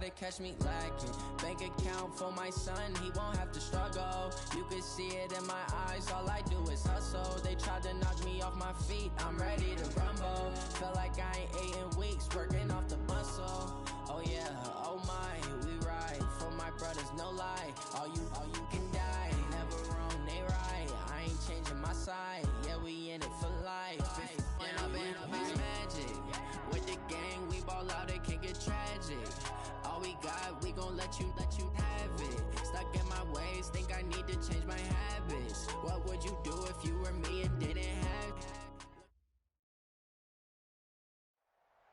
They catch me lacking. Bank account for my son, he won't have to struggle. You can see it in my eyes, all I do is hustle. They tried to knock me off my feet, I'm ready to rumble. Feel like I ain't ate in weeks, working off the muscle. Oh yeah, oh my, we ride for my brothers, no lie. All you can die, never wrong, they right. I ain't changing my side, yeah, we in it for life. And I've been magic. With the gang, we ball out, it can get tragic. All we got, we gon' let you have it. Stuck in my ways, think I need to change my habits. What would you do if you were me and didn't have?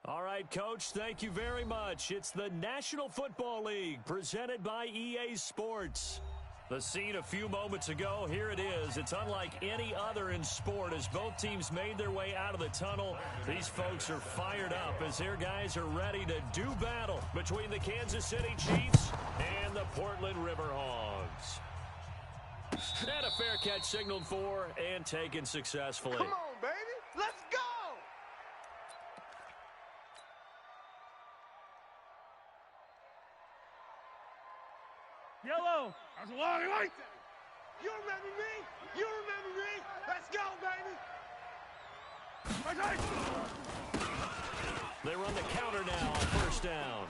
All right, Coach, thank you very much. It's the National Football League presented by EA Sports. The scene a few moments ago, here it is. It's unlike any other in sport as both teams made their way out of the tunnel. These folks are fired up as their guys are ready to do battle between the Kansas City Chiefs and the Portland River Hogs. And a fair catch signaled for and taken successfully. Come on, baby. Let's go. Yellow. That's a long right there. You remember me? You remember me? Let's go, baby. They run the counter now on first down.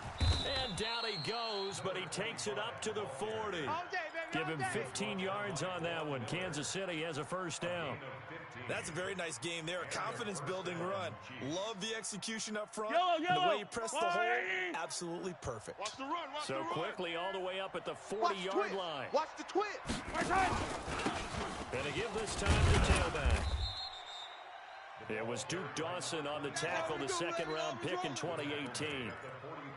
And down he goes, but he takes it up to the 40. All day, baby. Give him 15 yards on that one. Kansas City has a first down. That's a very nice game there. A confidence-building run. Love the execution up front. Yellow. And the way you press the hole, absolutely perfect. Watch the run. Watch So the run. quickly all the way up at the 40-yard line. Watch the twist. Gonna give this time to tailback. It was Duke Dawson on the tackle, the second-round pick in 2018.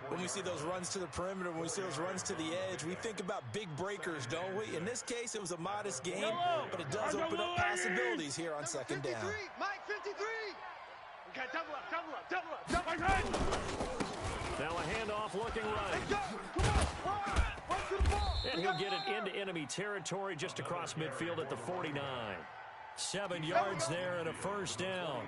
When we see those runs to the perimeter, when we see those runs to the edge, we think about big breakers, don't we? In this case, it was a modest game, but it does open up possibilities here on second down. Mike, 53. Okay, double up. Now a handoff looking right. Let's go. Come on. Run to the ball. And he'll get it into enemy territory just across midfield at the 49. 7 yards there and a first down.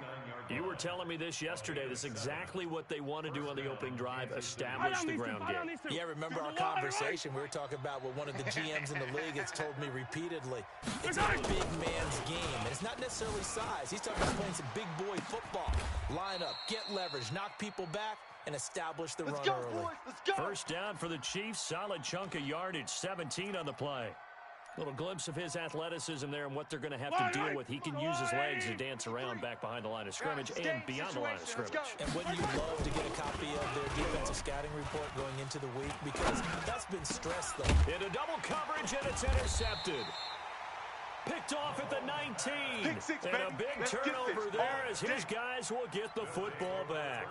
You were telling me this yesterday. This is exactly what they want to do on the opening drive, establish the ground game. Yeah, remember our conversation. We were talking about what one of the GMs in the league has told me repeatedly. It's a big man's game. And it's not necessarily size. He's talking about playing some big boy football. Line up, get leverage, knock people back, and establish the run early. Boys. Let's go. First down for the Chiefs. Solid chunk of yardage, 17 on the play. Little glimpse of his athleticism there and what they're going to have to deal with. He can use his legs to dance around back behind the line of scrimmage and beyond the line of scrimmage. And wouldn't you love to get a copy of their defensive scouting report going into the week? Because that's been stressed, though. Into double coverage, and it's intercepted. Picked off at the 19. Pick six, and baby. a big Let's get turnover this. there as his guys will get the football back.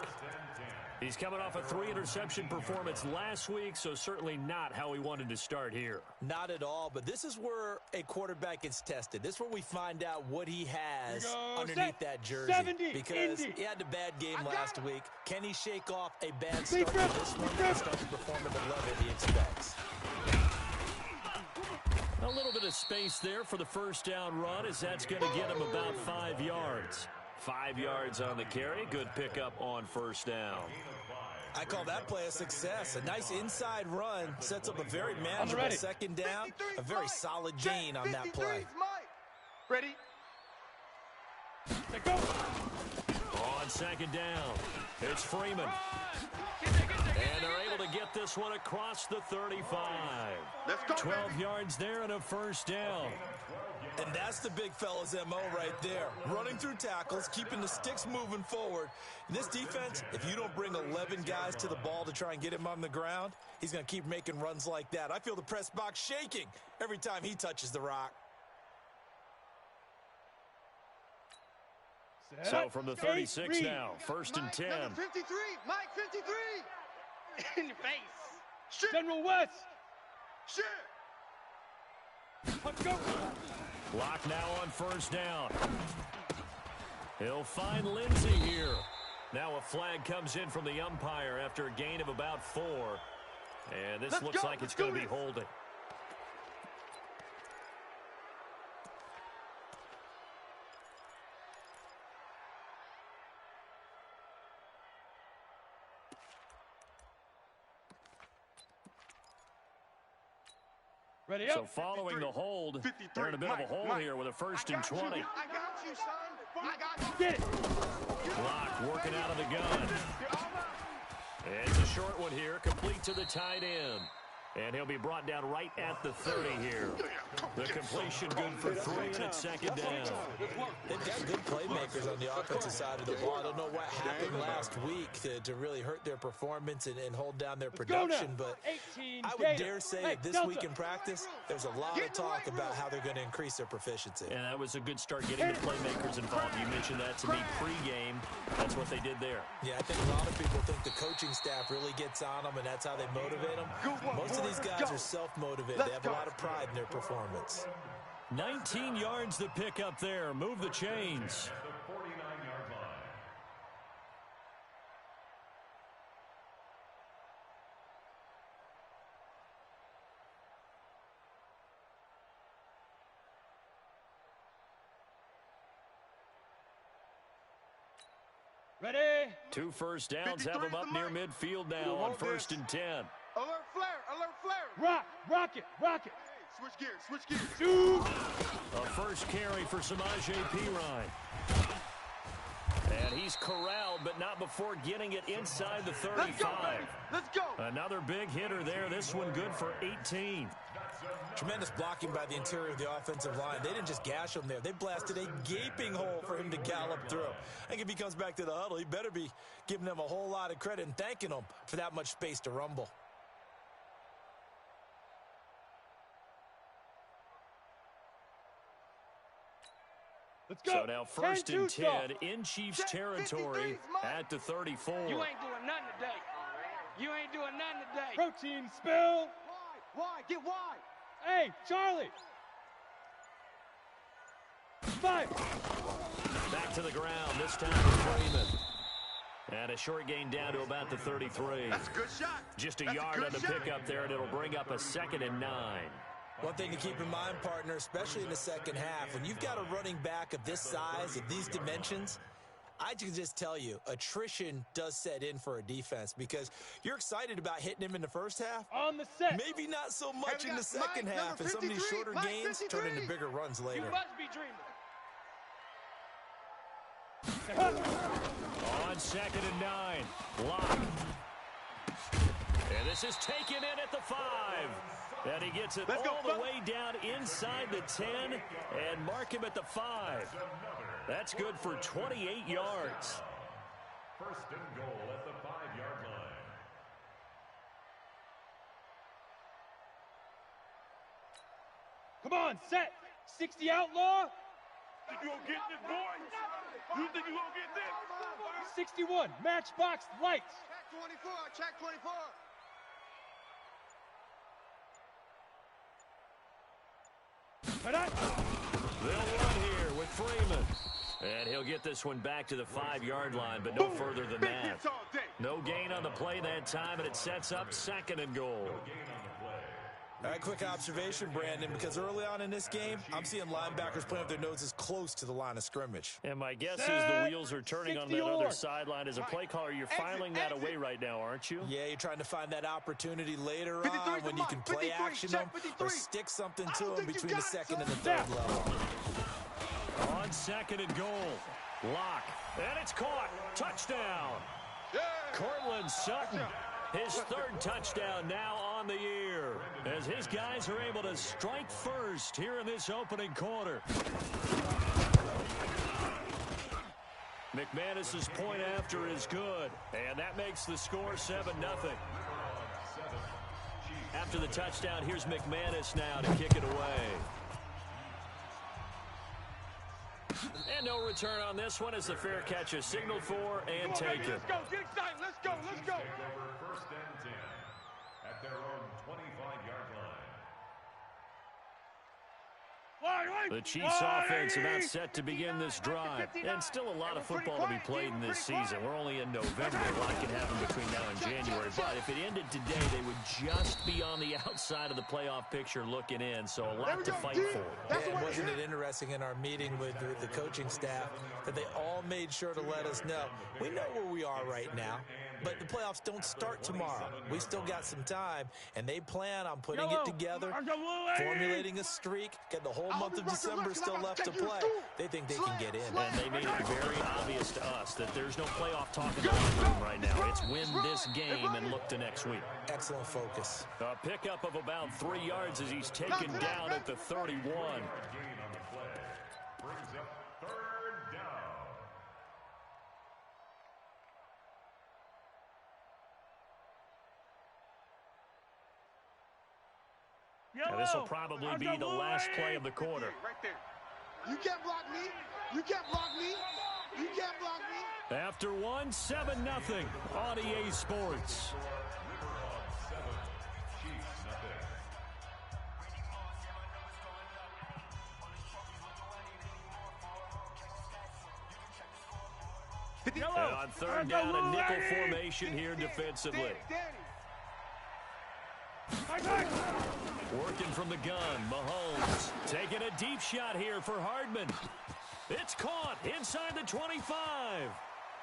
He's coming off a 3-interception performance last week, so certainly not how he wanted to start here. Not at all, but this is where a quarterback gets tested. This is where we find out what he has underneath that jersey. 70, because Indy. he had a bad game last week. Can he shake off a bad start to this one and start to perform at the level he expects? A little bit of space there for the first down run as that's going to get him about 5 yards. 5 yards on the carry. Good pickup on first down. I call that play a success. A nice inside run sets up a very manageable second down. A very solid gain on that play. Ready? Let go. On second down, it's Freeman. And they're able to get this one across the 35. Let's go, 12 baby. yards there and a first down. And that's the big fella's MO right there. Running through tackles, keeping the sticks moving forward. In this defense, if you don't bring 11 guys to the ball to try and get him on the ground, he's going to keep making runs like that. I feel the press box shaking every time he touches the rock. So from the 36 now, first and 10. Number 53, Mike 53. In your face. Shit. General West. Shit. Let's go. Lock now on first down. He'll find Lindsey here. Now a flag comes in from the umpire after a gain of about 4. And this looks like it's going to be holding. Ready So up. following the hold, they're in a bit of a hole here with a 1st and 20. I got you, son. I got you. Get it. Clock working out of the gun. It's a short one here, complete to the tight end. And he'll be brought down right at the 30 here. The completion good for 3, and it's 2nd down. They've got good playmakers on the offensive side of the ball. I don't know what happened last week to really hurt their performance and hold down their production, but I would dare say that this week in practice, there's a lot of talk about how they're going to increase their proficiency. And that was a good start getting the playmakers involved. You mentioned that to me pregame. That's what they did there. Yeah, I think a lot of people think the coaching staff really gets on them, and that's how they motivate them. Most of these guys are self-motivated. They have a lot of pride in their performance. 19 yards to pick up there. Move the chains. Ready. 2 first downs have them up near midfield now on 1st and 10. Alert flare, alert flare. Rock, rocket, rocket. Switch gears, switch gears. Shoot. A first carry for Samaje Perine. And he's corralled, but not before getting it inside the 35. Let's go, baby. Let's go. Another big hitter there. This one good for 18. Tremendous blocking by the interior of the offensive line. They didn't just gash him there. They blasted a gaping hole for him to gallop through. I think if he comes back to the huddle, he better be giving them a whole lot of credit and thanking them for that much space to rumble. Let's go. So now 1st and 10 in Chiefs territory at the 34. You ain't doing nothing today. You ain't doing nothing today. Protein spill. Why? Get wide. Hey, Charlie. 5. Back to the ground, this time with Freeman. And a short gain down to about the 33. That's a good shot. Just a That's yard good on the shot. pickup there, and it'll bring up a 2nd and 9. One thing to keep in mind, partner, especially in the second half, when you've got a running back of this size, of these dimensions, I can just tell you, attrition does set in for a defense because you're excited about hitting him in the first half. On the set. Maybe not so much Hey, in the second Mike, half, and some of these 53, shorter Mike, gains 53. turn into bigger runs later. You must be dreaming. On 2nd and 9, Lock. And this is taken in at the 5. And he gets it all the way down inside the 10 and mark him at the 5. That's good for 28 yards. 1st and goal at the 5-yard line. Come on, set. 60 outlaw. Think you gonna get this, boy? You think you gonna get this? 61, matchbox lights. Check 24, check 24. They'll run here with Freeman. And he'll get this one back to the 5-yard line, but no further than that. No gain on the play that time, and it sets up 2nd and goal. All right, quick observation, Brandon, because early on in this game, I'm seeing linebackers playing with their noses close to the line of scrimmage. And my guess is the wheels are turning on that other sideline. As a play caller, you're filing that away right now, aren't you? Yeah, you're trying to find that opportunity later on when you can play action them or stick something to them between the 2nd and the 3rd level. On 2nd and goal, Lock, and it's caught. Touchdown. Cortland Sutton, his 3rd touchdown now on the year, as his guys are able to strike first here in this opening quarter. McManus's point after is good, and that makes the score 7-0. After the touchdown, here's McManus now to kick it away. And no return on this one as the fair catch is signaled for and taken. Let's go, get excited, let's go, let's go. 1st and 10 at their own 25-yard line. The Chiefs offense about set to begin this drive. And still a lot of football to be played in this season. We're only in November. A lot can happen between now and January. But if it ended today, they would just be on the outside of the playoff picture looking in. So a lot to fight for. And wasn't it interesting in our meeting with the coaching staff that they all made sure to let us know, we know where we are right now. but the playoffs don't start tomorrow. We still got some time, and they plan on putting it together, formulating a streak, getting the whole month of December still left to play. They think they can get in. And they made it very obvious to us that there's no playoff talk in the locker room right now. It's win this game and look to next week. Excellent focus. A pickup of about 3 yards as he's taken down at the 31. Now, this will probably be the last play of the quarter. Right there. You can't block me. You can't block me. You can't block me. After one, 7-0 on EA Sports. And on third down, a nickel formation here defensively. Working from the gun, Mahomes taking a deep shot here for Hardman. It's caught inside the 25.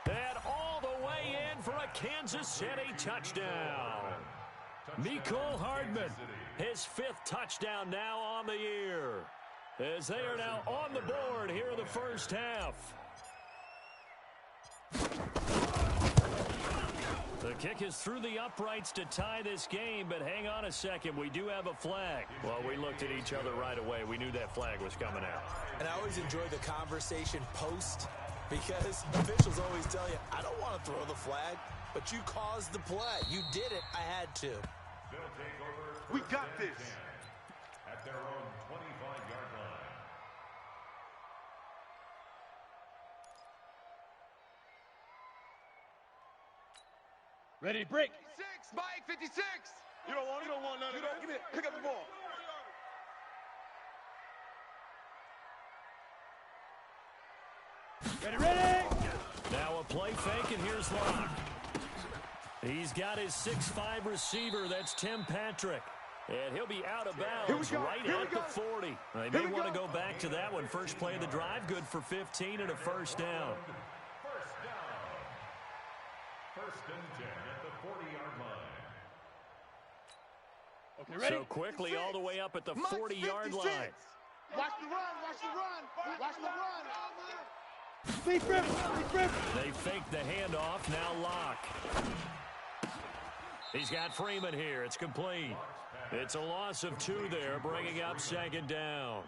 And all the way in for a Kansas City touchdown. Mecole Hardman, his 5th touchdown now on the year. As they are now on the board here in the first half. The kick is through the uprights to tie this game, but hang on a second. We do have a flag. Well, we looked at each other right away. We knew that flag was coming out. And I always enjoy the conversation post because officials always tell you, I don't want to throw the flag, but you caused the play. You did it. I had to. We got this. At their own 25-yard line. Ready to break. 56, Mike, 56. You don't want none of that. Give me it. Pick up the ball. Ready. Now a play fake, and here's Locke. He's got his 6'5 receiver. That's Tim Patrick. And he'll be out of bounds right at the 40. They may want to go back to that one. First play of the drive, good for 15 and a first down. First and 10 at the 40-yard line. Okay, ready? So quickly all the way up at the 40-yard line. Watch the run. Watch the run. Watch the run. They fake the handoff. Now Locke. He's got Freeman here. It's complete. It's a loss of 2 there, bringing up second down.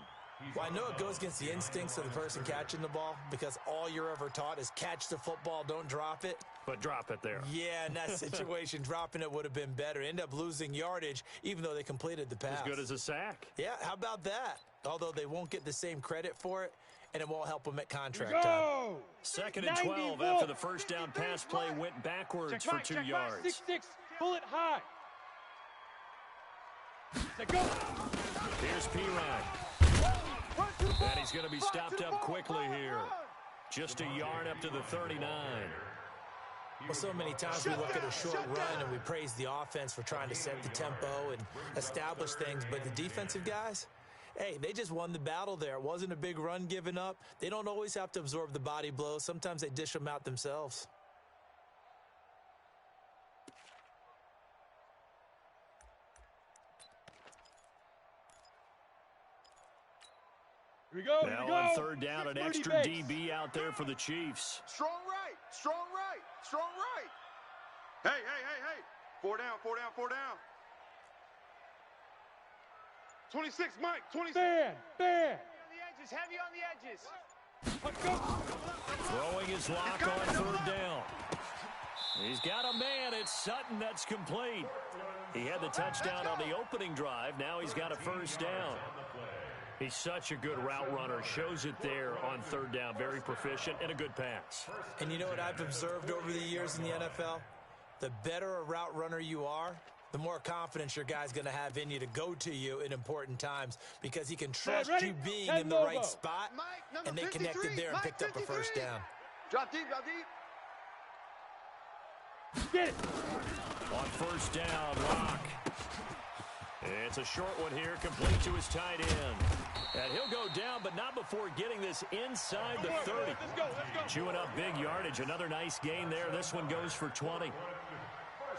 Well, I know it goes against the instincts of the person catching the ball because all you're ever taught is catch the football, don't drop it. But drop it there. Yeah, in that situation, dropping it would have been better. End up losing yardage, even though they completed the pass. As good as a sack. Yeah, how about that? Although they won't get the same credit for it, and it won't help them at contract time. Second and 12 after the first down pass play went backwards for 2 yards. 6-6, bullet high. Set go. Here's P-Rack. And he's going to be stopped up quickly here. Just a yard up to the 39. Well, so many times we look at a short run and we praise the offense for trying to set the tempo and establish things, but the defensive guys, hey, they just won the battle there. It wasn't a big run given up. They don't always have to absorb the body blows. Sometimes they dish them out themselves. Here we go. Now on third down, an extra DB out there for the Chiefs. Strong right. Strong right. Strong right. Hey. 4 down. 26, Mike. 26. Bam. On the edges. Heavy on the edges. Let's go. Throwing his lock on third down. He's got a man. It's Sutton. That's complete. He had the touchdown on the opening drive. Now he's got a first down. He's such a good route runner. Shows it there on third down. Very proficient and a good pass. And you know what I've observed over the years in the NFL? The better a route runner you are, the more confidence your guy's going to have in you to go to you in important times because he can trust you being in the right spot, and they connected there and picked up a first down. Drop deep. Get it. On first down, Locke. It's a short one here, complete to his tight end. And he'll go down, but not before getting this inside the 30. Let's go. Chewing up big yardage. Another nice gain there. This one goes for 20.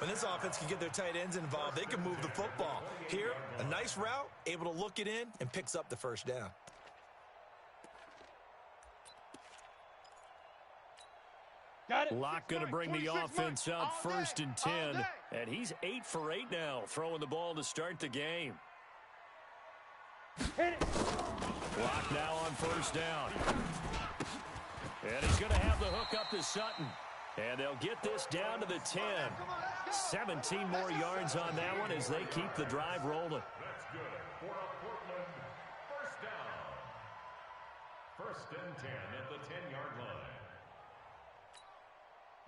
When this offense can get their tight ends involved, they can move the football. Here, a nice route, able to look it in, and picks up the first down. Locke going to bring the offense up 1st and 10. And he's 8 for 8 now, throwing the ball to start the game. Hit it. Locke now on 1st down. And he's going to have the hook up to Sutton. And they'll get this down to the 10. 17 more yards on that one as they keep the drive rolling. That's good for a Portland first down. 1st and 10 at the 10-yard line.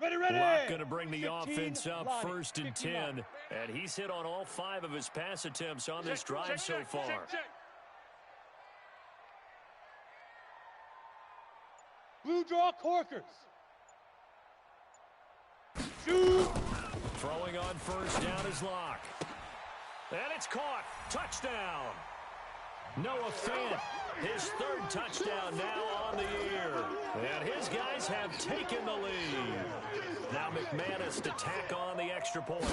Ready. Locke going to bring the offense up line, 1st and 10. And he's hit on all 5 of his pass attempts on this drive so far. Check. Blue draw corkers. Shoot. Throwing on 1st down is Locke. And it's caught. Touchdown. Noah Fant, his 3rd touchdown now on the year. And his guys have taken the lead. Now McManus to tack on the extra point.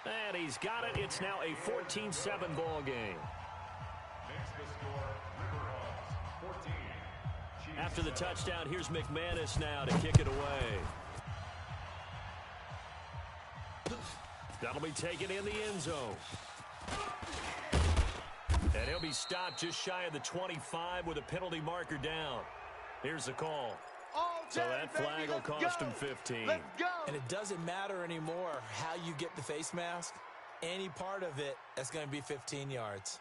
And he's got it. It's now a 14-7 ball game. Makes the score River Hogs 14. After the touchdown, here's McManus now to kick it away. That'll be taken in the end zone. And he'll be stopped just shy of the 25 with a penalty marker down. Here's the call. So that flag will cost him 15. And it doesn't matter anymore how you get the face mask. Any part of it, that's going to be 15 yards.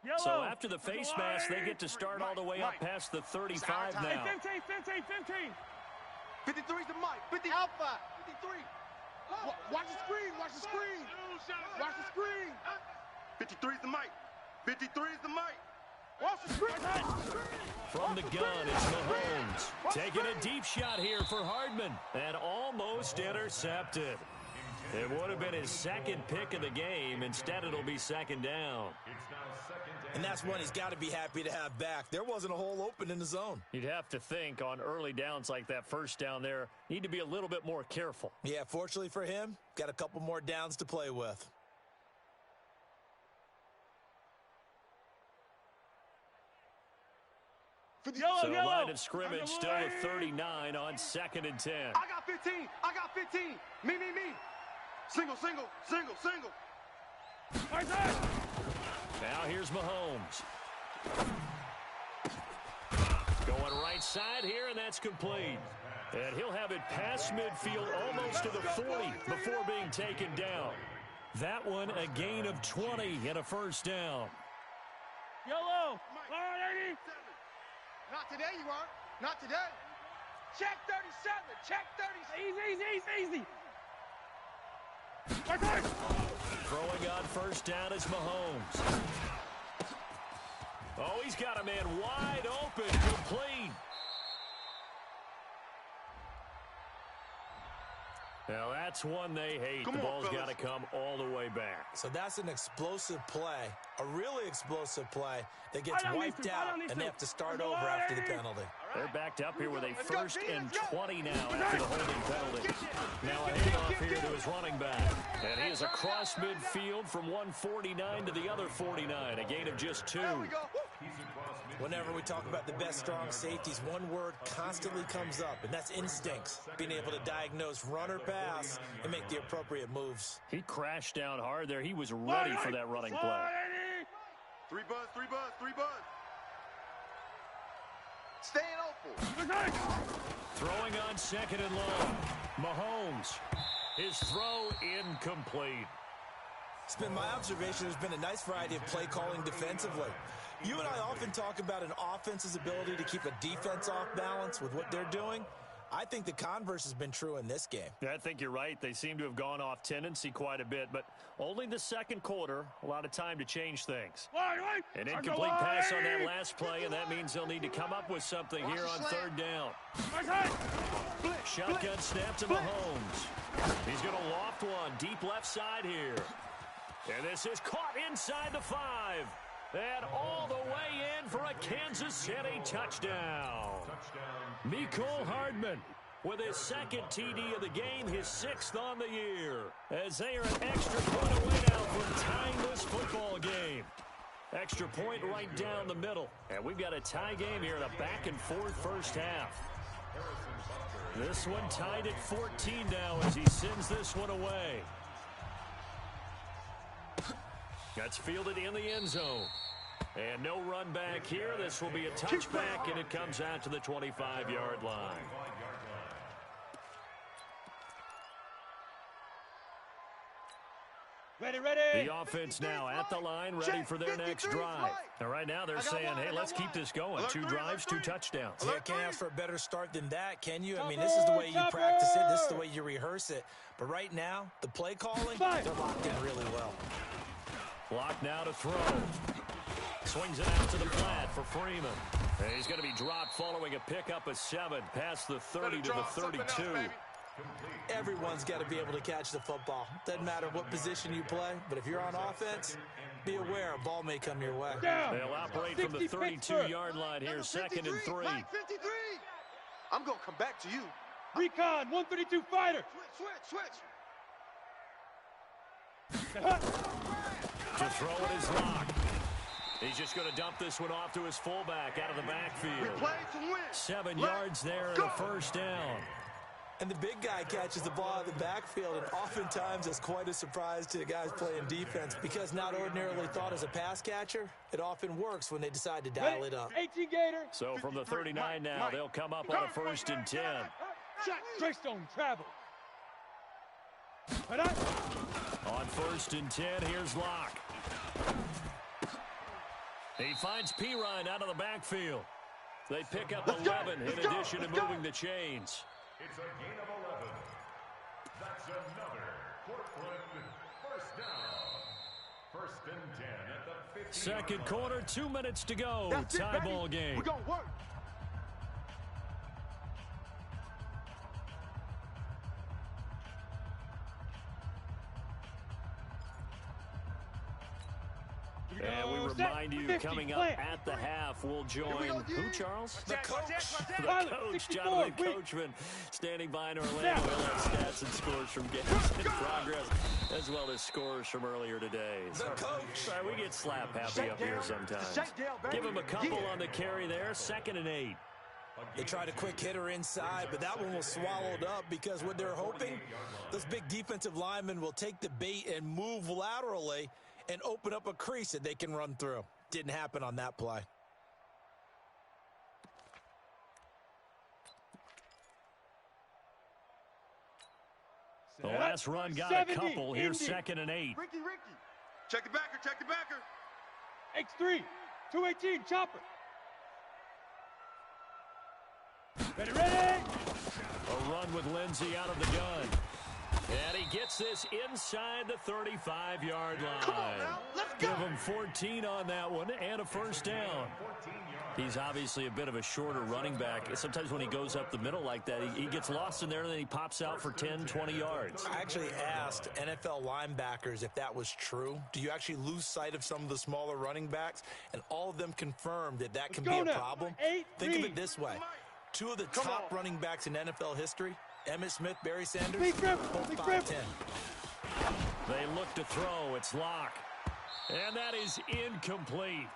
Yellow. So after the face mask, they get to start all the way up past the 35 now. 15. 53's the mic. 50 Alpha. 53. Watch the screen. Watch the screen. Watch the screen. 53's the mic. 53's the mic. Watch the screen. From the gun, it's Mahomes. Taking a deep shot here for Hardman. And almost intercepted. It would have been his 2nd pick of the game. Instead, it'll be 2nd down. And that's one he's got to be happy to have back. There wasn't a hole open in the zone. You'd have to think on early downs like that 1st down there, need to be a little bit more careful. Yeah, fortunately for him, got a couple more downs to play with. So line of scrimmage still at 39 on 2nd and 10. I got 15. Me. Single. Now here's Mahomes. Going right side here, and that's complete. And he'll have it past midfield almost to the 40 before being taken down. That one a gain of 20 and a 1st down. Yellow. Not today, you aren't. Not today. Check 37. Check 30. Easy. Throwing on 1st down is Mahomes. Oh, he's got a man wide open, complete. Now that's one they hate. The ball's got to come all the way back. So that's an explosive play, a really explosive play that gets wiped out, and they have to start over after the penalty. They're backed up here with a 1st and 20 now after the holding penalty. Now a handoff here to his running back. And he is across midfield from 149 to the other 49. A gain of just 2. Whenever we talk about the best strong safeties, one word constantly comes up, and that's instincts. Being able to diagnose run or pass and make the appropriate moves. He crashed down hard there. He was ready for that running play. 3 buzz. Staying open. Throwing on 2nd and long. Mahomes. His throw incomplete. It's been my observation there's been a nice variety of play calling defensively. You and I often talk about an offense's ability to keep a defense off balance with what they're doing. I think the converse has been true in this game. Yeah, I think you're right. They seem to have gone off tendency quite a bit, but only the 2nd quarter, a lot of time to change things. An incomplete pass on that last play, and that means they'll need to come up with something here on 3rd down. Shotgun snap to Mahomes. He's going to loft one deep left side here. And this is caught inside the 5. And all the way in for a Kansas City touchdown. Mecole Hardman with his second TD of the game, his 6th on the year. As they are an extra point away now from tying this football game. Extra point right down the middle. And we've got a tie game here in a back-and-forth first half. This one tied at 14 now as he sends this one away. That's fielded in the end zone. And no run back here. This will be a touchback, and it comes out to the 25-yard line. Ready, ready. The offense now at the line, ready for their next drive. And right now they're saying, hey, let's keep this going. 2 drives, 2 touchdowns. Yeah, can't ask for a better start than that, can you? I mean, this is the way you practice it. This is the way you rehearse it. But right now, the play calling, they're locked in really well. Block now to throw. Swings it out to the flat for Freeman. And he's going to be dropped following a pickup of 7 past the 30 to the 32. Everyone's got to be able to catch the football. Doesn't matter what position you play, but if you're on offense, be aware a ball may come your way. They'll operate from the 32-yard line here, 2nd and 3. Mike 53. I'm going to come back to you. Recon, 132 fighter. Switch. To throw it is Locke. He's just going to dump this one off to his fullback out of the backfield. 7 yards there and a first down. And the big guy catches the ball out of the backfield, and oftentimes it's quite a surprise to the guys playing defense because not ordinarily thought as a pass catcher, it often works when they decide to dial it up. 18 Gator. So from the 39 now, they'll come up on a 1st and 10. Greystone travel. On 1st and 10, here's Locke. He finds Pirine out of the backfield. They pick up 11 in addition to moving the chains. It's a gain of 11. That's another Portland first down. 1st and 10 at the 50. Second quarter, 2 minutes to go. Tie ball game. We're going to work. And we remind you, coming up at the half, we'll join who, Charles? The coach. The coach, Jonathan Coachman, standing by in Orlando. He'll have stats and scores from games in progress, as well as scores from earlier today. The coach. Sorry, we get slap happy up here sometimes. Give him a couple on the carry there, 2nd and 8. They tried a quick hitter inside, but that one was swallowed up because what they're hoping, those big defensive linemen will take the bait and move laterally and open up a crease that they can run through. Didn't happen on that play. The last run got a couple. Here's 2nd and 8. Ricky. Check the backer. X3, 218, chopper. Ready. A run with Lindsey out of the gun. And he gets this inside the 35-yard line. Come on now, let's go. Give him 14 on that one and a first down. He's obviously a bit of a shorter running back. Sometimes when he goes up the middle like that, he gets lost in there and then he pops out for 10, 20 yards. I actually asked NFL linebackers if that was true. Do you actually lose sight of some of the smaller running backs? And all of them confirmed that can be a problem. Think of it this way. 2 of the top running backs in NFL history, Emmitt Smith, Barry Sanders, both 5'10". They look to throw. It's Locke. And that is incomplete.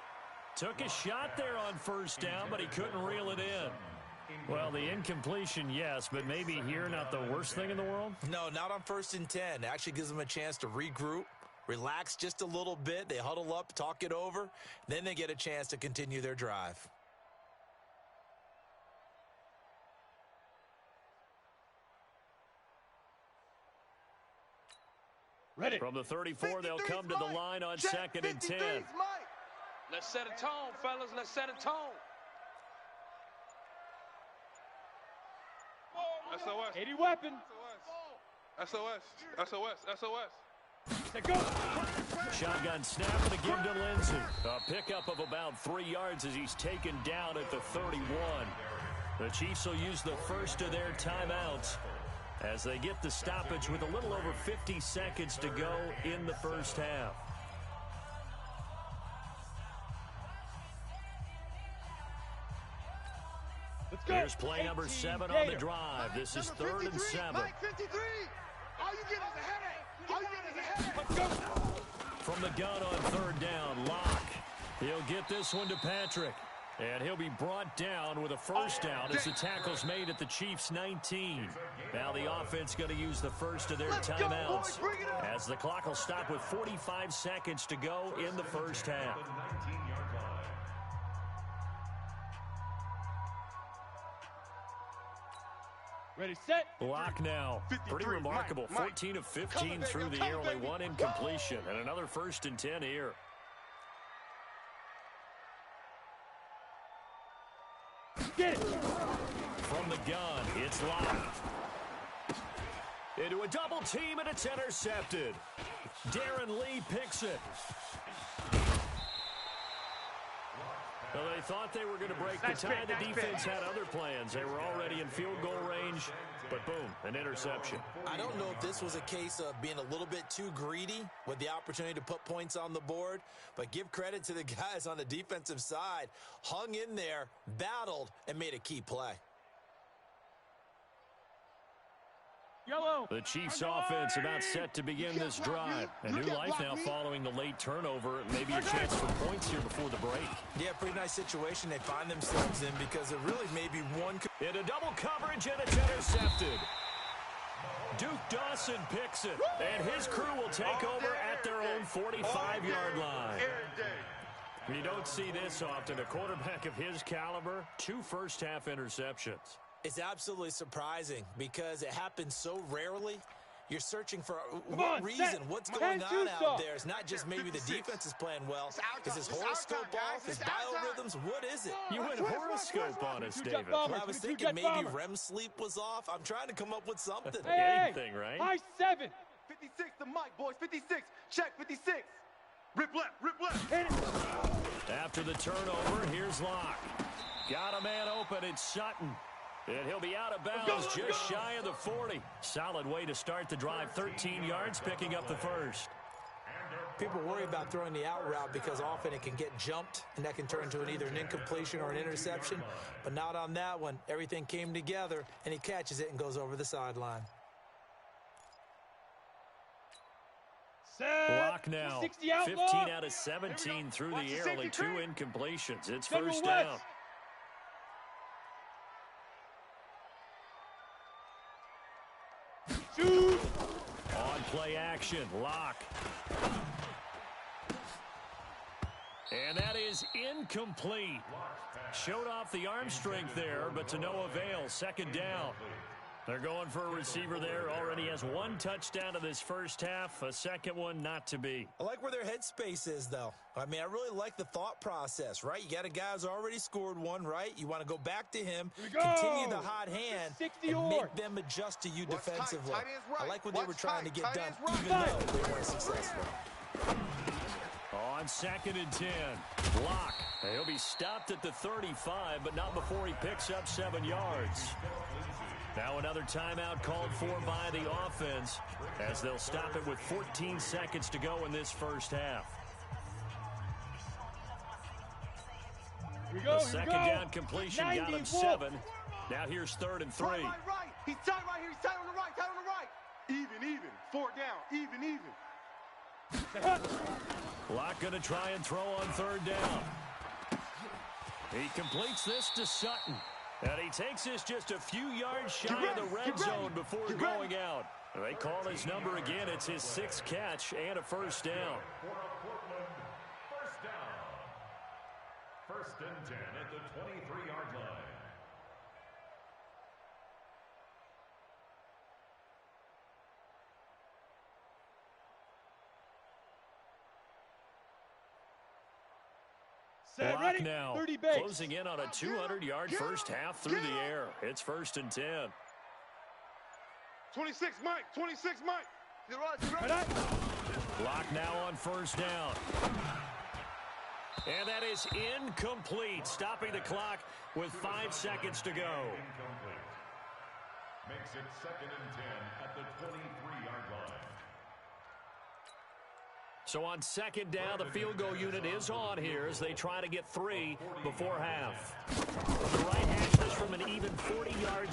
Took a shot there on first down, but he couldn't reel it in. Well, the incompletion, yes, but maybe here not the worst thing in the world? No, not on 1st and 10. It actually gives them a chance to regroup, relax just a little bit. They huddle up, talk it over. Then they get a chance to continue their drive. Ready. From the 34, they'll come to the line on 2nd and 10. Let's set a tone, fellas. Let's set a tone. SOS. 80 weapon. SOS. Set go. Shotgun snap to give to Lindsey. A pickup of about 3 yards as he's taken down at the 31. The Chiefs will use the first of their timeouts as they get the stoppage with a little over 50 seconds to go in the first half. Here's play number 7 on the drive. This is 3rd and 7. Mike 53. All you get is a headache. All you get is a headache. Let's go. From the gun on 3rd down, Locke. He'll get this one to Patrick. And he'll be brought down with a first down as the tackle's made at the Chiefs' 19. Now the offense going to use the first of their timeouts as the clock will stop with 45 seconds to go in the first half. Ready, set. Locke now. Pretty remarkable. 14 of 15 through the air, only one incompletion, and another 1st and 10 here. Get it. From the gun, it's Locke. Into a double team, and it's intercepted. Darren Lee picks it. Well, they thought they were going to break the tie. The defense had other plans. They were already in field goal range, but boom, an interception. I don't know if this was a case of being a little bit too greedy with the opportunity to put points on the board, but give credit to the guys on the defensive side. Hung in there, battled, and made a key play. Yellow. The Chiefs offense about set to begin this drive. A new life now following the late turnover. Maybe a chance for points here before the break. Yeah, pretty nice situation they find themselves in because it really may be one. Into double coverage, and it's intercepted. Duke Dawson picks it, and his crew will take over at their own 45-yard line. You don't see this often. A quarterback of his caliber, 2 first-half interceptions. It's absolutely surprising because it happens so rarely. You're searching for what reason, what's going on out there. It's not just maybe the defense is playing well. Is his horoscope off? His biorhythms? What is it? You went horoscope on us, David. Well, I was thinking maybe REM sleep was off. I'm trying to come up with something. Anything, right? High 7. 56 to Mike, boys. 56. Check 56. Rip left. Rip left. After the turnover, here's Locke. Got a man open. It's Sutton. And he'll be out of bounds just shy of the 40. Solid way to start the drive. 13 yards, picking up the first. People worry about throwing the out route because often it can get jumped, and that can turn into either an incompletion or an interception. But not on that one. Everything came together, and he catches it and goes over the sideline. Locke now. 15 out of 17 through the air. Only 2 incompletions. It's first down. Shoot. On play action, Locke. And that is incomplete. Showed off the arm strength there, but to no avail. 2nd down. They're going for a receiver there. Already has 1 touchdown in this first half. A second one not to be. I like where their headspace is, though. I mean, I really like the thought process, right? You got a guy who's already scored 1, right? You want to go back to him, continue the hot hand, and make them adjust to you defensively. I like what they were trying to get done, even though they weren't successful. On 2nd and 10, Locke. He'll be stopped at the 35, but not before he picks up 7 yards. Now another timeout called for by the offense as they'll stop it with 14 seconds to go in this first half. The second down completion got him 7. Now here's 3rd and 3. Right. He's tight right here. He's tight on the right. Tight on the right. Even. 4 down. Even. Locke going to try and throw on 3rd down. He completes this to Sutton. And he takes this just a few yards shy of the red zone before going out. They call his number again. It's his 6th catch and a first down. First down. 1st and 10 at the 23-yard line. Locke now closing in on a 200-yard first half through the air. It's 1st and 10. 26, Mike. 26, Mike. Locke now on 1st down. And that is incomplete, stopping the clock with 5 seconds to go. Incomplete. Makes it 2nd and 10 at the 23-yard line. So on 2nd down, the field goal unit is on here as they try to get 3 before half. From the right hash, this from an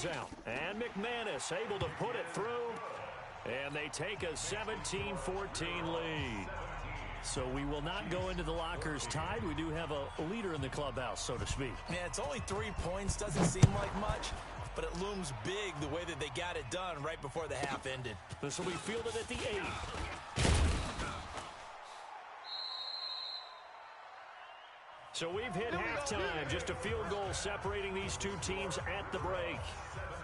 comes out. And McManus able to put it through. And they take a 17-14 lead. So we will not go into the lockers tied. We do have a leader in the clubhouse, so to speak. Yeah, it's only 3 points. Doesn't seem like much, but it looms big the way that they got it done right before the half ended. This will be fielded at the 8. So we've hit halftime. Just a field goal separating these two teams at the break.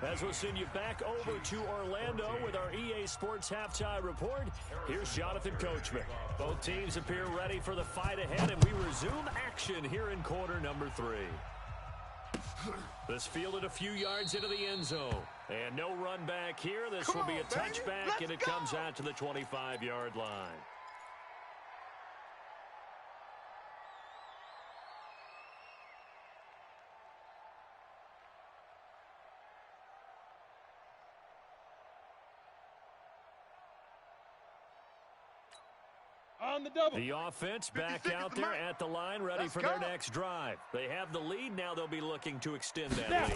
As we'll send you back over to Orlando with our EA Sports Halftime Report, here's Jonathan Coachman. Both teams appear ready for the fight ahead, and we resume action here in quarter number 3. This fielded a few yards into the end zone. And no run back here. This will be a touchback, and it comes out to the 25-yard line. On the double. The offense back out there at the line, ready for their next drive. They have the lead. Now they'll be looking to extend that lead.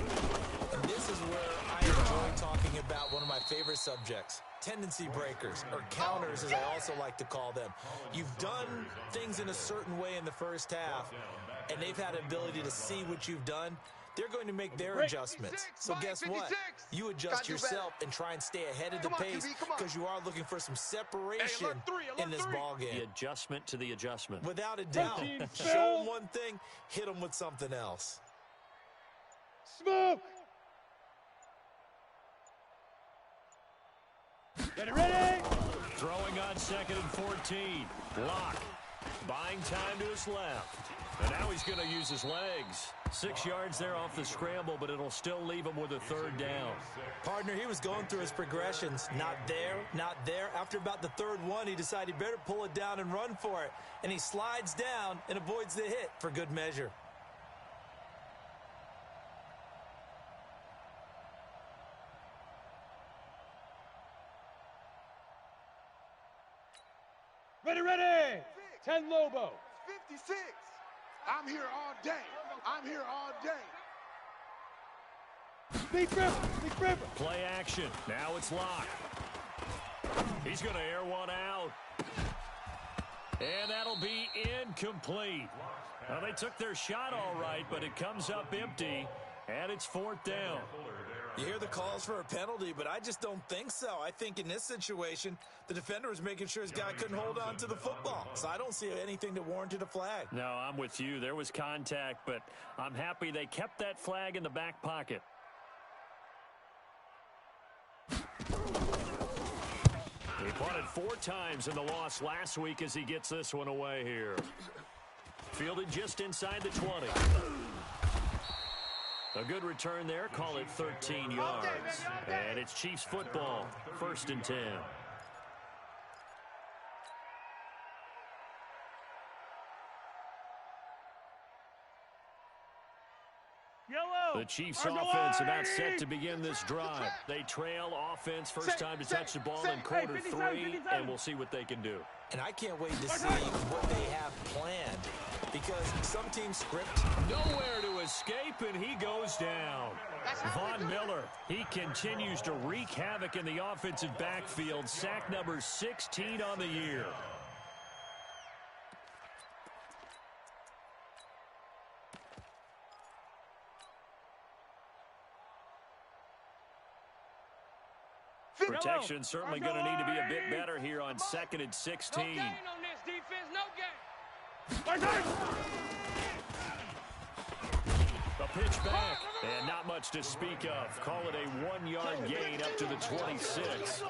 And this is where I enjoy talking about one of my favorite subjects, tendency breakers, or counters as I also like to call them. You've done things in a certain way in the first half, and they've had an ability to see what you've done. They're going to make their adjustments. So guess what? You adjust yourself and try and stay ahead of the pace because you are looking for some separation in this ballgame. The adjustment to the adjustment. Without a doubt. Show them one thing, hit them with something else. Smoke! Get it ready! Throwing on 2nd and 14. Lock. Buying time to his left. And now he's going to use his legs. 6 yards there off the scramble, but it'll still leave him with a 3rd down. Partner, he was going through his progressions. Not there, not there. After about the 3rd one, he decided he better pull it down and run for it. And he slides down and avoids the hit for good measure. Ready! 10 Lobo. 56. I'm here all day. I'm here all day. Big Ripper. Play action. Now it's Locke. He's going to air one out. And that'll be incomplete. Well, they took their shot all right, but it comes up empty, and it's 4th down. You hear the calls for a penalty, but I just don't think so. I think in this situation, the defender was making sure his guy couldn't hold on to the football. So I don't see anything that warranted a flag. No, I'm with you. There was contact, but I'm happy they kept that flag in the back pocket. He punted 4 times in the loss last week as he gets this one away here. Fielded just inside the 20. A good return there. Call it 13 yards. And it's Chiefs football. 1st and 10. The Chiefs offense about set to begin this drive. They trail offense first time to touch the ball in quarter 3, and we'll see what they can do. And I can't wait to see what they have planned because some teams script. Nowhere to escape, and he goes down. Von Miller, he continues to wreak havoc in the offensive backfield. Sack number 16 on the year. Protection certainly going to need to be a bit better here on 2nd and 16. No gain on this defense, no gain. A pitch back, and not much to speak of. Call it a 1-yard gain up to the 26.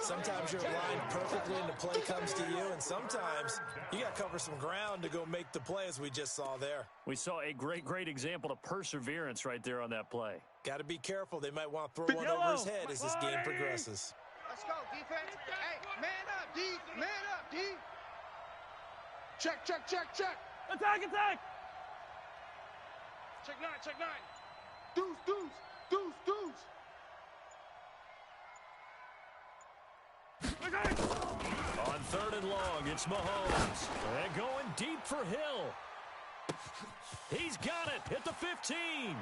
Sometimes you're aligned perfectly and the play comes to you, and sometimes you got to cover some ground to go make the play as we just saw there. We saw a great example of perseverance right there on that play. Got to be careful. They might want to throw one over his head as this game progresses. Let's go, defense. Hey, man up, D. Man up, D. Check. Attack! Check 9. Deuce. On 3rd and long, it's Mahomes. And going deep for Hill. He's got it at the 15.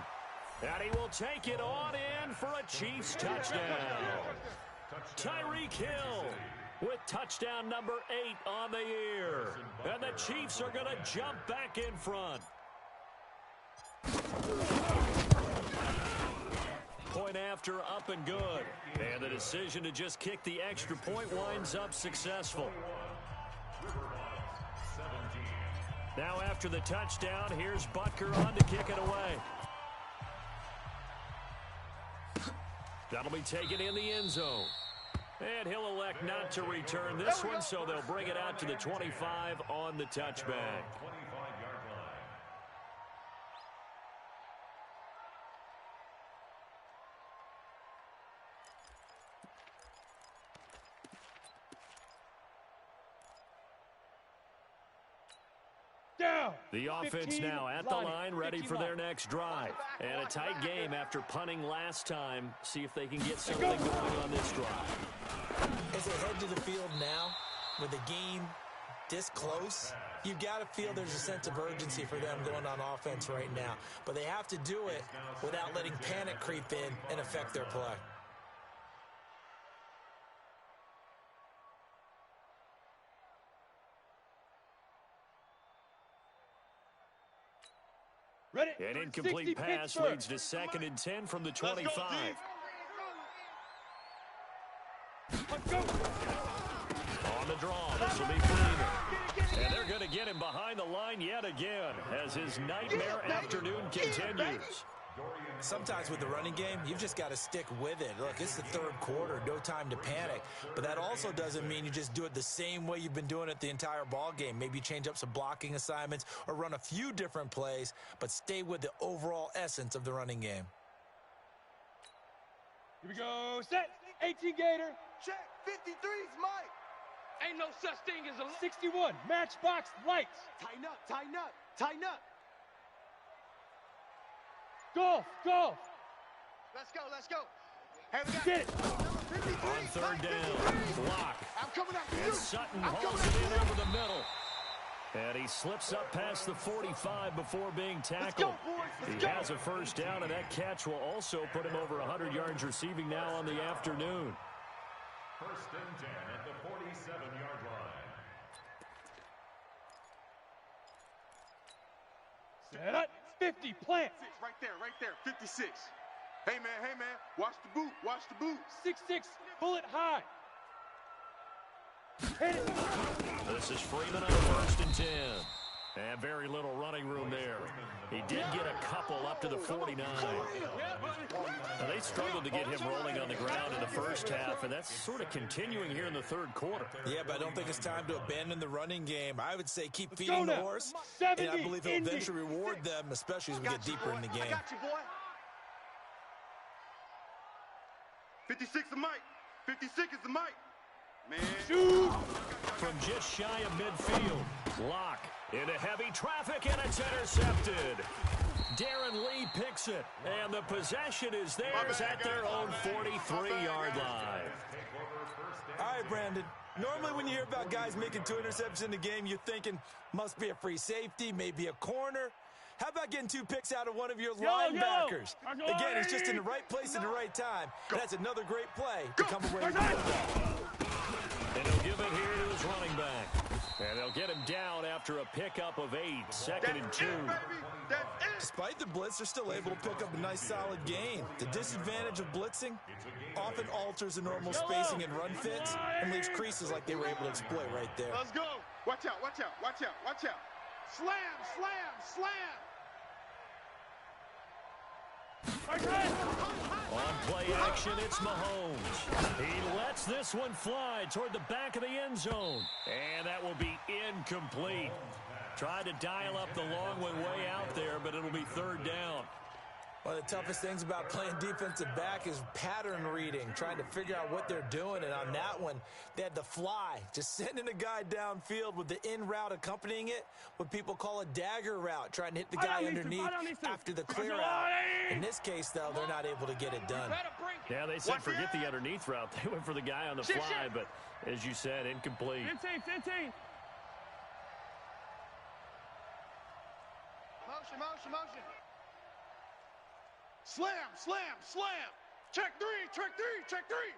And he will take it on in for a Chiefs touchdown. Tyreek Hill with touchdown number 8 on the year. And the Chiefs are going to jump back in front. Point after, up and good. And the decision to just kick the extra point winds up successful. Now after the touchdown, here's Butker on to kick it away. That'll be taken in the end zone. And he'll elect not to return this one, so they'll bring it out to the 25 on the touchback. The offense now at the line, ready for their next drive. And a tight game after punting last time. See if they can get something going on this drive. As they head to the field now, with the game this close, you've got to feel there's a sense of urgency for them going on offense right now. But they have to do it without letting panic creep in and affect their play. An incomplete pass leads to 2nd and 10 from the 25. On the draw, this will be Freeman. And they're going to get him behind the line yet again as his nightmare afternoon continues. Sometimes with the running game, you've just got to stick with it. Look, it's the 3rd quarter, no time to panic. But that also doesn't mean you just do it the same way you've been doing it the entire ball game. Maybe change up some blocking assignments or run a few different plays, but stay with the overall essence of the running game. Here we go, set, 18 Gator. Check, 53's Mike. Ain't no such thing as a 61, Matchbox Lights. Tighten up, tighten up, tighten up. Golf, golf. Let's go, let's go. Hey, we got Get it. 53, On 3rd down, block. I'm coming after you. And Sutton hauls it in over the middle. And he slips up past the 45 before being tackled. He has a first down, and that catch will also put him over 100 yards receiving now on the afternoon. 1st and 10 at the 47-yard line. Set up, 50, plant. Right there, 56. Hey, man, watch the boot, watch the boot. 6-6, bullet high. Hit it. This is Freeman on 1st and 10. And very little running room there. He did get a couple up to the 49. Now, they struggled to get him rolling on the ground in the first half, and that's sort of continuing here in the 3rd quarter. Yeah, but I don't think it's time to abandon the running game. I would say keep feeding the horse, and I believe he'll eventually reward them, especially as we get deeper in the game. I got you, boy. 56 is Mike. 56 is the Mike. Man. Shoot. From just shy of midfield. Lock into heavy traffic, and it's intercepted. Darren Lee picks it, and the possession is theirs at their own 43-yard line. All right, Brandon. Normally when you hear about guys making 2 interceptions in the game, you're thinking, must be a free safety, maybe a corner. How about getting 2 picks out of one of your linebackers? Again, he's just in the right place at the right time. And that's another great play to come away with the ball. And he'll give it here to his running back. And they'll get him down after a pickup of 8, 2nd and 2. Despite the blitz, they're still able to pick up a nice solid gain. The disadvantage of blitzing often alters the normal spacing and run fits and leaves creases like they were able to exploit right there. Let's go. Watch out, watch out, watch out, watch out. Slam, slam, slam. On play action, it's Mahomes. He lets this one fly toward the back of the end zone. And that will be incomplete. Tried to dial up the long one way out there, but it'll be 3rd down. One of the toughest things about playing defensive back is pattern reading, trying to figure out what they're doing. And on that one, they had the fly, just sending a guy downfield with the in route accompanying it, what people call a dagger route, trying to hit the guy underneath after the clear out. In this case, though, they're not able to get it done. Yeah, they said forget the underneath route. They went for the guy on the fly, but as you said, incomplete. 15. Motion. Slam, slam, slam. Check three, check three, check three.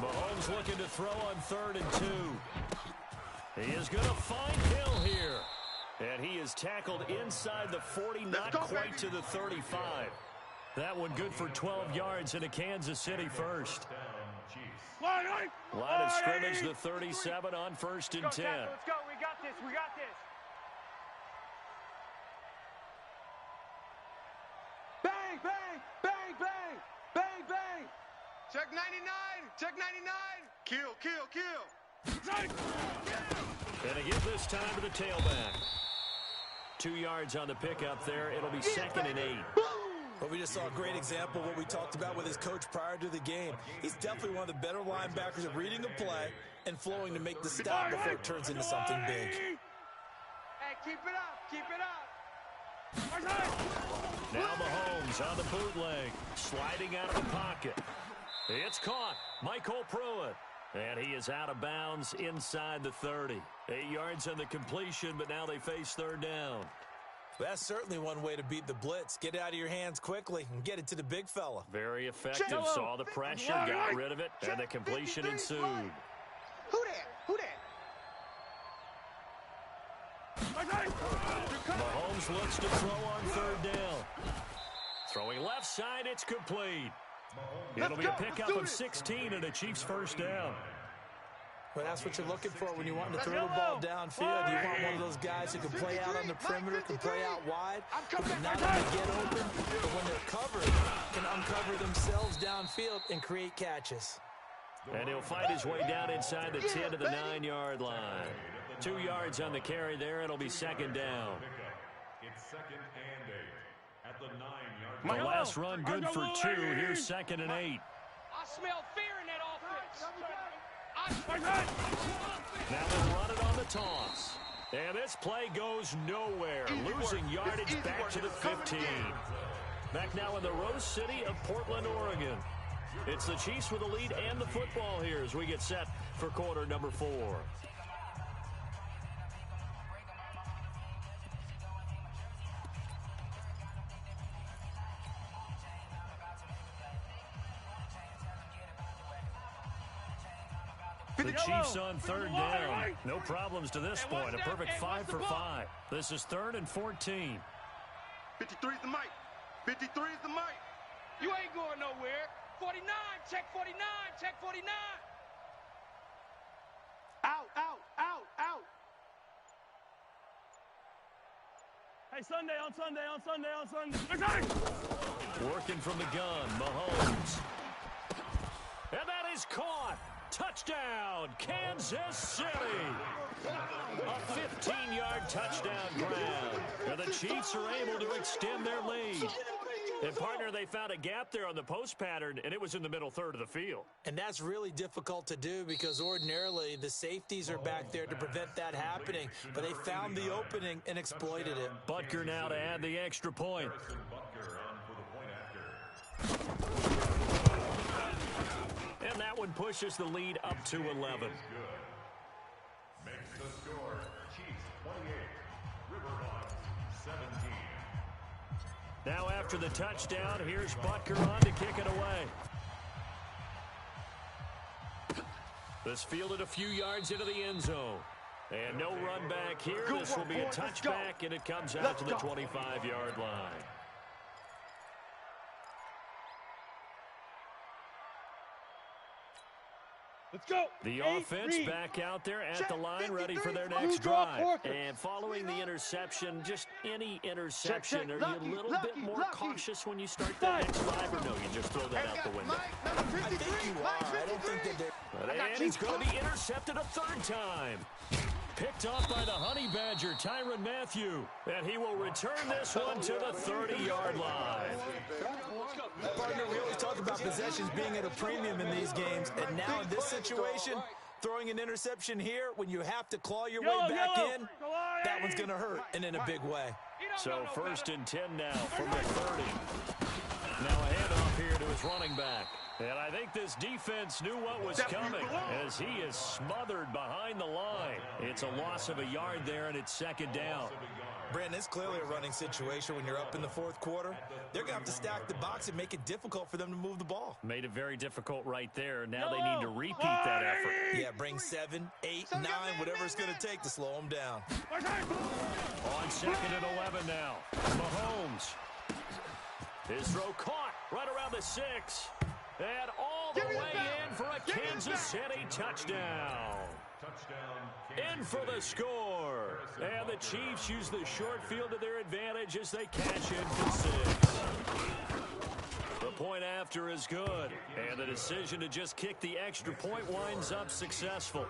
Mahomes looking to throw on 3rd and 2. He is going to find Hill here. And he is tackled inside the 40, not quite to the 35. That one good for 12 yards into Kansas City first. Line of scrimmage, the 37 on 1st and 10. Let's go. We got this. We got this. Bang, bang, bang, bang, bang, bang. Check 99, check 99. Kill, kill, kill. And a give this time to the tailback. 2 yards on the pickup there. It'll be 2nd and 8. Well, we just saw a great example of what we talked about with his coach prior to the game. He's definitely one of the better linebackers at reading a play and flowing to make the stop before it turns into something big. Hey, keep it up. Keep it up. Now Mahomes on the bootleg, sliding out of the pocket. It's caught. Michael Pruitt. And he is out of bounds inside the 30. 8 yards on the completion, but now they face 3rd down. That's certainly one way to beat the blitz. Get it out of your hands quickly and get it to the big fella. Very effective. Saw the pressure, got rid of it, and the completion ensued. Who that? Who that? Mahomes looks to throw on 3rd down. Throwing left side, it's complete. It'll be a pickup of 16 and a Chiefs first down. Well, that's what you're looking for when you want to throw the ball downfield. You want one of those guys who can play out on the perimeter, can play out wide, who can not only get open, but when they're covered, can uncover themselves downfield and create catches. And he'll fight his way down inside the 10 to the 9-yard line. 2 yards on the carry there. It'll be 2nd down. It's 2nd and 8 at the 9-yard The line. last run good for 2. Here's 2nd and 8. I smell fear in that offense. Now they'll run it on the toss. And this play goes nowhere. Losing yardage back to the 15. Back now in the Rose City of Portland, Oregon. It's the Chiefs with the lead and the football here as we get set for quarter number 4. The Chiefs on 3rd down. No problems to this point. A perfect 5 for 5. This is 3rd and 14. 53 is the mic. 53 is the mic. You ain't going nowhere. 49. Check 49. Check 49. Out, out, out, out. Hey, Sunday on Sunday on Sunday on Sunday. Working from the gun, Mahomes. And that is caught. Touchdown, Kansas City. A 15-yard touchdown grab. And the Chiefs are able to extend their lead. And, partner, they found a gap there on the post pattern, and it was in the middle 3rd of the field. And that's really difficult to do because ordinarily the safeties are back there to prevent that happening. But they found the opening and exploited it. Butker now to add the extra point. And that one pushes the lead up to 11. Makes the score Chiefs 28, Riverhawks 17. Now after the touchdown, here's Butker on to kick it away. This fielded a few yards into the end zone. And no run back here. This will be a touchback, and it comes out to the 25-yard line. Let's go. The offense back out there at the line, ready for their next drive. And following the interception, just any interception, are you a little bit more cautious when you start that next drive, or no, you just throw that out the window? I think you are. I don't think that they're... And he's going to be intercepted a 3rd time. Picked off by the Honey Badger, Tyrann Mathieu. And he will return this one to the 30-yard line. Partner, we always talk about possessions being at a premium in these games. And now in this situation, throwing an interception here when you have to claw your way back in, that one's going to hurt and in a big way. So 1st and 10 now from the 30. Now a handoff here to his running back. And I think this defense knew what was coming as he is smothered behind the line. It's a loss of a yard there, and it's second down. Brandon, it's clearly a running situation when you're up in the fourth quarter. They're going to have to stack the box and make it difficult for them to move the ball. Made it very difficult right there. Now they need to repeat that effort. Yeah, bring 7, 8, 9, whatever it's going to take to slow them down. On second and 11 now. Mahomes. His throw caught right around the 6. And all the way in for a Kansas City touchdown. In for the score. And the Chiefs use the short field to their advantage as they cash in for 6. The point after is good. And the decision to just kick the extra point winds up successful.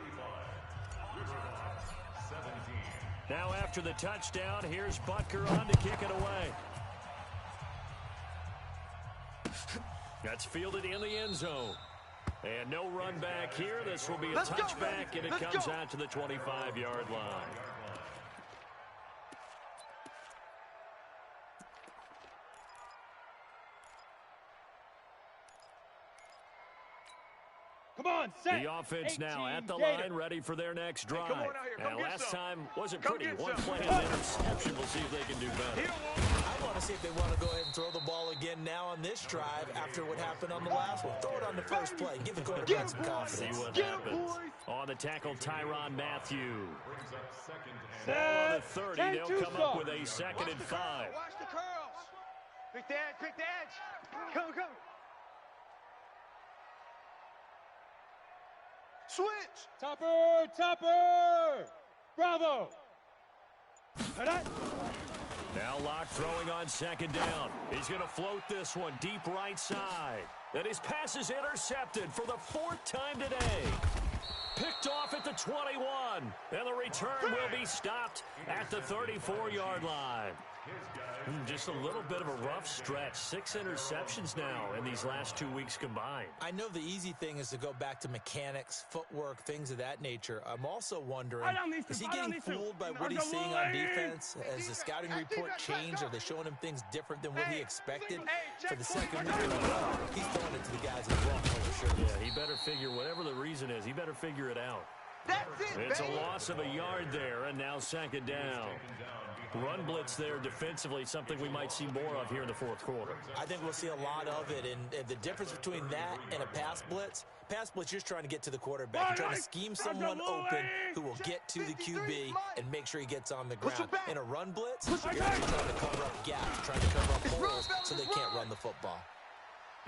Now after the touchdown, here's Butker on to kick it away. That's fielded in the end zone. And no run back here. This will be a touchback, and it comes out to the 25-yard line. Come on, set. The offense now at the line, ready for their next drive. And last time wasn't pretty. One play and interception. We'll see if they can do better. I want to see if they want to go ahead and throw the ball again now on this drive after what happened on the last one. Throw it on the first play. Give the quarterback some confidence. See what happens. On the tackle, Tyrann Mathieu. Ball on the 30. They'll come up with a 2nd and 5. Watch the curls. Pick the edge, pick the edge. Come. Switch. Topper. Bravo. Now Locke throwing on second down. He's going to float this one deep right side. And his pass is intercepted for the 4th time today. Picked off at the 21. And the return will be stopped at the 34-yard line. Just a little bit of a rough stretch. 6 interceptions now in these last 2 weeks combined. I know the easy thing is to go back to mechanics, footwork, things of that nature. I'm also wondering, is he getting fooled by what he's seeing on defense? Has the scouting report changed? Are they showing him things different than what he expected? For the second week in a row, he's throwing it to the guys in the wrong color shirts. Yeah, he better figure, whatever the reason is, he better figure it out. It's a loss of a yard there, and now second down. Run blitz there defensively, something we might see more of here in the fourth quarter. I think we'll see a lot of it, and the difference between that and a pass blitz, you're just trying to get to the quarterback. You're trying to scheme someone open who will get to the QB and make sure he gets on the ground. In a run blitz, you're actually trying to cover up gaps, trying to cover up holes so they can't run the football.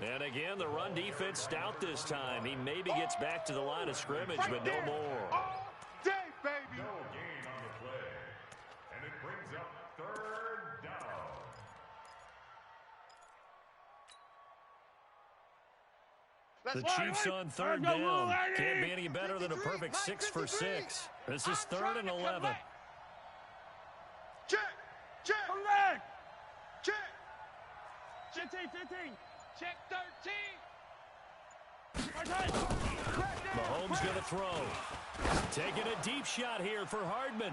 And again, the run defense stout this time. He maybe gets back to the line of scrimmage, but no more. Day, baby. No gain on the play. And it brings up 3rd down. The Chiefs on 3rd down. Can't be any better than a perfect 6 for 6. This is 3rd and 11. Check. Come back. Check. 15. Check 13. Mahomes going to throw. Taking a deep shot here for Hardman.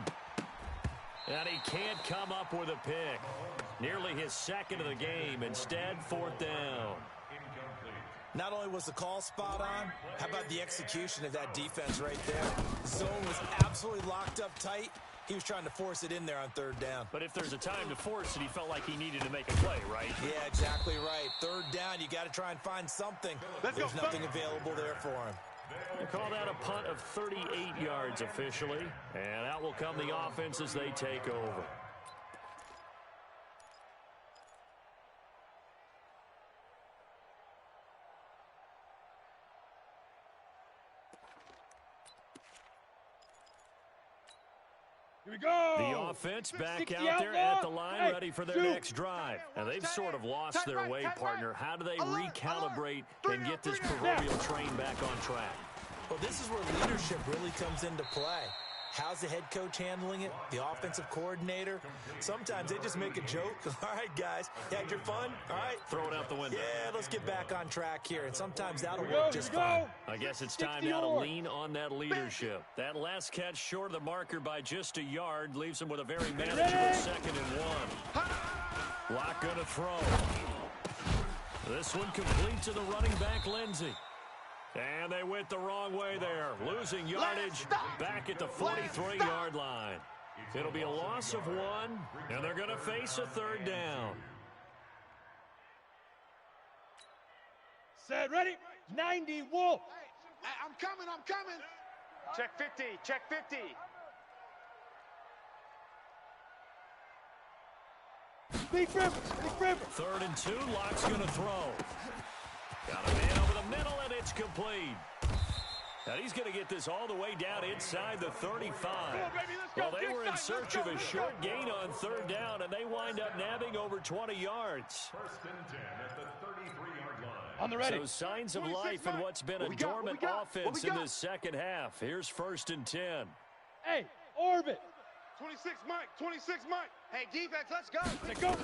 And he can't come up with a pick. Nearly his 2nd of the game. Instead, 4th down. Not only was the call spot on, how about the execution of that defense right there? The zone was absolutely locked up tight. He was trying to force it in there on 3rd down. But if there's a time to force it, he felt like he needed to make a play, right? Yeah, exactly right. 3rd down, you got to try and find something. There's nothing available there for him. We'll call that a punt of 38 yards officially. And out will come the offense as they take over. Here we go. The offense back out there at the line, ready for their next drive. And they've sort of lost their way, partner. How do they recalibrate and get this proverbial train back on track? Well, this is where leadership really comes into play. How's the head coach handling it? The offensive coordinator? Sometimes they just make a joke. All right, guys, you had your fun? All right. Throw it out the window. Yeah, let's get back on track here. And sometimes that'll work just fine. I guess it's time now to lean on that leadership. That last catch short of the marker by just a yard leaves him with a very manageable 2nd and 1. Locke going to throw. This one complete to the running back, Lindsey. And they went the wrong way there, losing yardage back at the 43-yard line. It'll be a loss of 1, and they're going to face a third down. Set, ready, 90, Wolf. Hey, I'm coming. Check 50, check 50. Big Rivers. 3rd and 2, Lock's going to throw. Got a man over the middle, and it's complete. And he's going to get this all the way down inside the 35. Well, they were in search of a short gain on 3rd down, and they wind up nabbing over 20 yards. 1st and 10 at the 33-yard line. On the ready. So signs of life in what's been a dormant offense in this second half. Here's 1st and 10. Hey, orbit. 26, Mike. 26, Mike. Hey, defense, let's go. Let's go.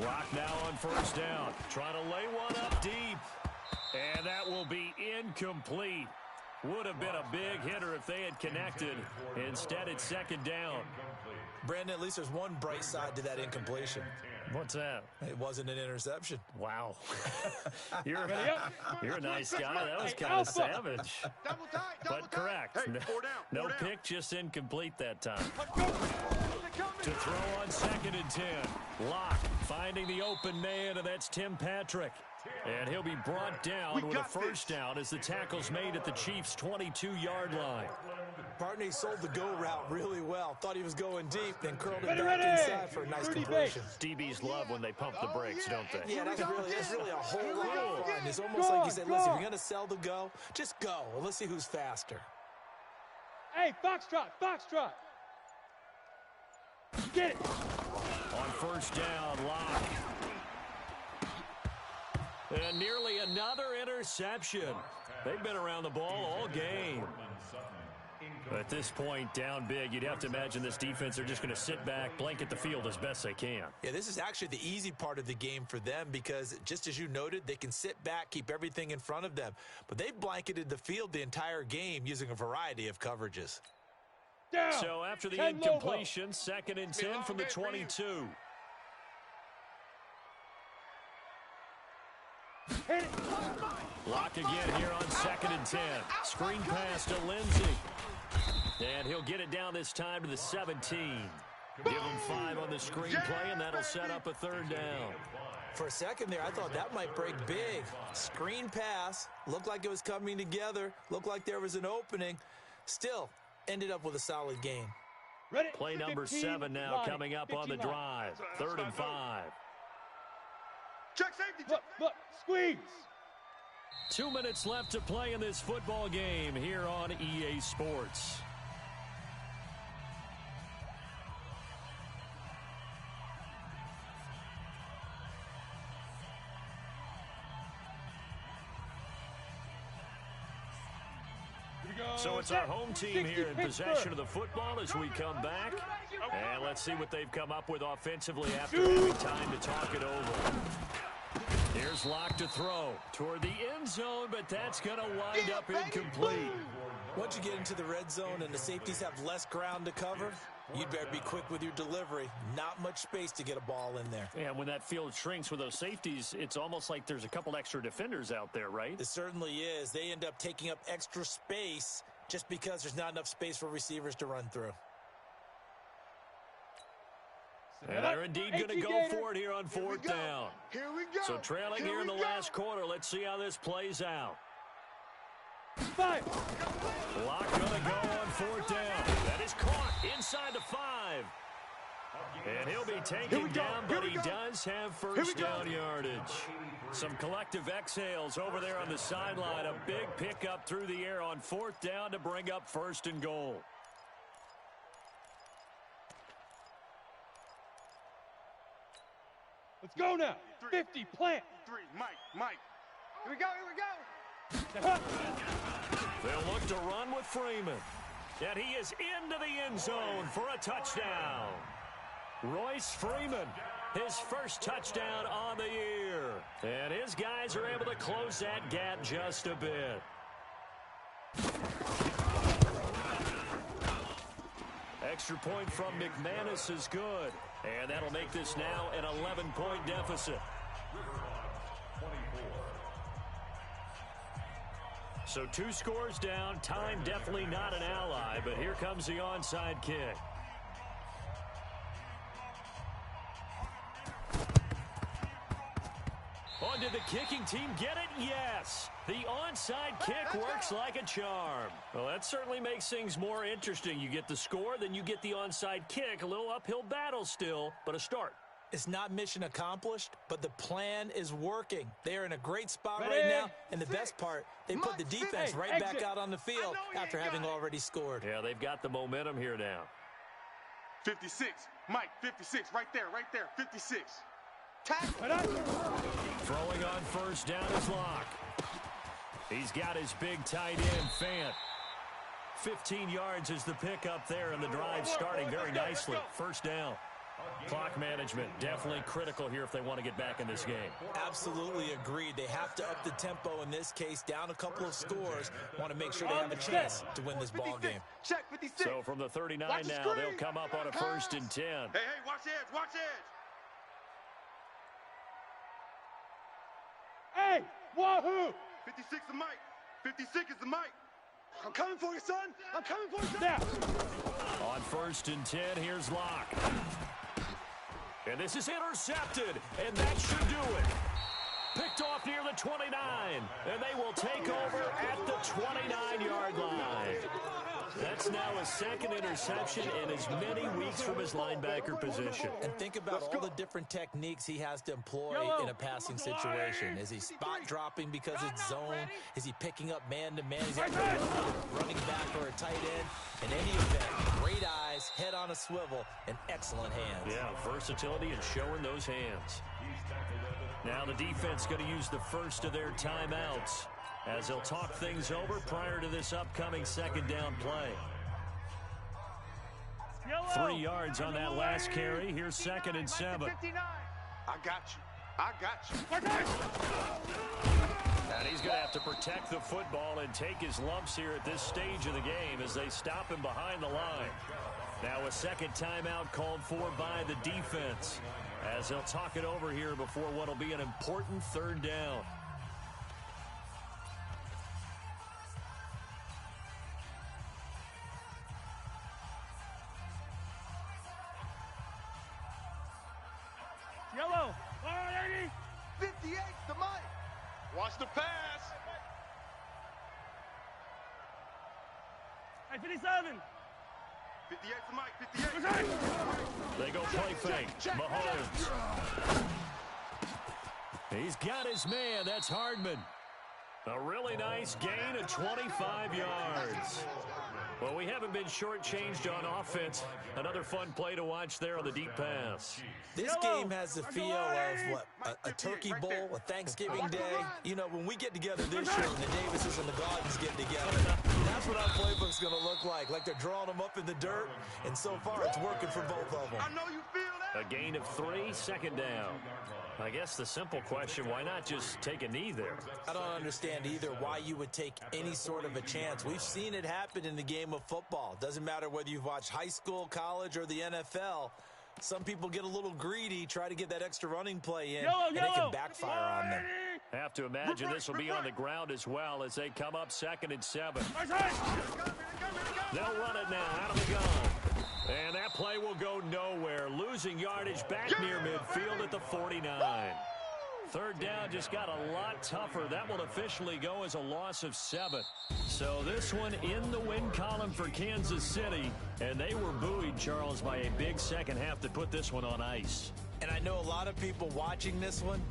Lock now on 1st down. Trying to lay one up deep. And that will be incomplete. Would have been a big hitter if they had connected. Instead, it's 2nd down. Brandon, at least there's one bright side to that incompletion. What's that? It wasn't an interception. Wow. You're a nice guy. That was kind of savage. Double tight. But correct. Hey, No pick, just incomplete that time. To throw on 2nd and 10. Lock finding the open man, and that's Tim Patrick. And he'll be brought down with a 1st down as the tackle's made at the Chiefs' 22-yard line. Partner, he sold the go route really well. Thought he was going deep, then curled it back inside for a nice completion. DBs love when they pump the brakes, don't they? Yeah, that's really a whole lot of fun. It's almost like he said, listen, if you're going to sell the go, just go. Well, let's see who's faster. Hey, foxtrot. Get it. On 1st down, Lock. And nearly another interception. They've been around the ball all game. At this point, down big, you'd have to imagine this defense are just going to sit back, blanket the field as best they can. Yeah, this is actually the easy part of the game for them because, just as you noted, they can sit back, keep everything in front of them. But they've blanketed the field the entire game using a variety of coverages. Down. So after the incompletion, 2nd and 10 from the 22. Hit it. Lock again here on 2nd and 10. Screen pass to Lindsey. And he'll get it down this time to the 17. Give him 5 on the screen play, and that'll set up a 3rd down. For a second there, I thought that might break big. Screen pass, looked like it was coming together, looked like there was an opening. Still, ended up with a solid game. Ready. Play number 7 now coming up on the drive. 3rd and 5. Check safety. Look, squeeze. 2 minutes left to play in this football game here on EA Sports. So it's our home team here in possession of the football as we come back. And let's see what they've come up with offensively after having time to talk it over. Here's Lock to throw toward the end zone, but that's going to wind up incomplete. Once you get into the red zone and the safeties have less ground to cover, you'd better be quick with your delivery. Not much space to get a ball in there. And when that field shrinks with those safeties, it's almost like there's a couple extra defenders out there, right? It certainly is. They end up taking up extra space just because there's not enough space for receivers to run through. And they're indeed going to go for it here on 4th down. Here we go. So trailing here in the last quarter. Let's see how this plays out. 5. Lock going to go on 4th down. That is caught inside the 5. And he'll be taken down, but he does have 1st down yardage. Some collective exhales over there on the sideline. A big pickup through the air on 4th down to bring up 1st and goal. Let's go now. 50, plant. 3, Mike. Here we go. They'll look to run with Freeman. And he is into the end zone for a touchdown. Royce Freeman, his first touchdown on the year. And his guys are able to close that gap just a bit. Extra point from McManus is good. And that'll make this now an 11-point deficit. So 2 scores down. Time definitely not an ally, but here comes the onside kick. Oh, did the kicking team get it? Yes. The onside kick works like a charm. Well, that certainly makes things more interesting. You get the score, then you get the onside kick. A little uphill battle still, but a start. It's not mission accomplished, but the plan is working. They're in a great spot right now, and the best part, they put the defense right back out on the field after having already scored. Yeah, they've got the momentum here now. 56. Mike, 56. Right there, 56. Throwing on first down is Locke. He's got his big tight end, Fant. 15 yards is the pickup there, and the drive starting very nicely. First down. Clock management definitely critical here if they want to get back in this game. Absolutely agreed. They have to up the tempo in this case, down a couple of scores. Want to make sure they have a chance to win this ball game. Check 56. So from the 39 now, they'll come up on a 1st and 10. Hey, watch edge, watch edge. Hey, wahoo! 56 is Mike. 56 is the Mike. I'm coming for you, son. I'm coming for you, son. Now. On 1st and 10, here's Locke. And this is intercepted, and that should do it. Picked off near the 29, and they will take over at the 29-yard line. That's now a 2nd interception in as many weeks from his linebacker position. And think about all the different techniques he has to employ in a passing situation. Is he spot dropping because it's zone? Is he picking up man-to-man? Is he running back or a tight end? In any event, great eyes, head on a swivel, and excellent hands. Yeah, versatility and showing those hands. Now the defense going to use the first of their timeouts as they'll talk things over prior to this upcoming 2nd down play. 3 yards on that last carry. Here's 2nd and 7. I got you. I got you. And he's going to have to protect the football and take his lumps here at this stage of the game as they stop him behind the line. Now a 2nd timeout called for by the defense as they'll talk it over here before what will be an important 3rd down. Yellow. 58 to Mike. Watch the pass. Hey, 57. 58 to Mike. 58. They go play fake. Mahomes. He's got his man. That's Hardman. A really nice gain of 25 yards. Well, we haven't been shortchanged on offense. Another fun play to watch there on the deep pass. This game has the feel of, what, a turkey bowl, a Thanksgiving day. You know, when we get together this year and the Davises and the Gaudens get together, that's what our playbook's going to look like. Like they're drawing them up in the dirt, and so far it's working for both of them. I know you feel that. A gain of 3, 2nd down. I guess the simple question, why not just take a knee there? I don't understand either why you would take any sort of a chance. We've seen it happen in the game of football. Doesn't matter whether you've watched high school, college, or the NFL. Some people get a little greedy, try to get that extra running play in, and it can backfire on them. Have to imagine this will be on the ground as well as they come up 2nd and 7. They'll run it now out of the gun. And that play will go nowhere. Losing yardage back near midfield at the 49. 3rd down just got a lot tougher. That will officially go as a loss of 7. So this one in the win column for Kansas City. And they were buoyed, Charles, by a big second half to put this one on ice. And I know a lot of people watching this one,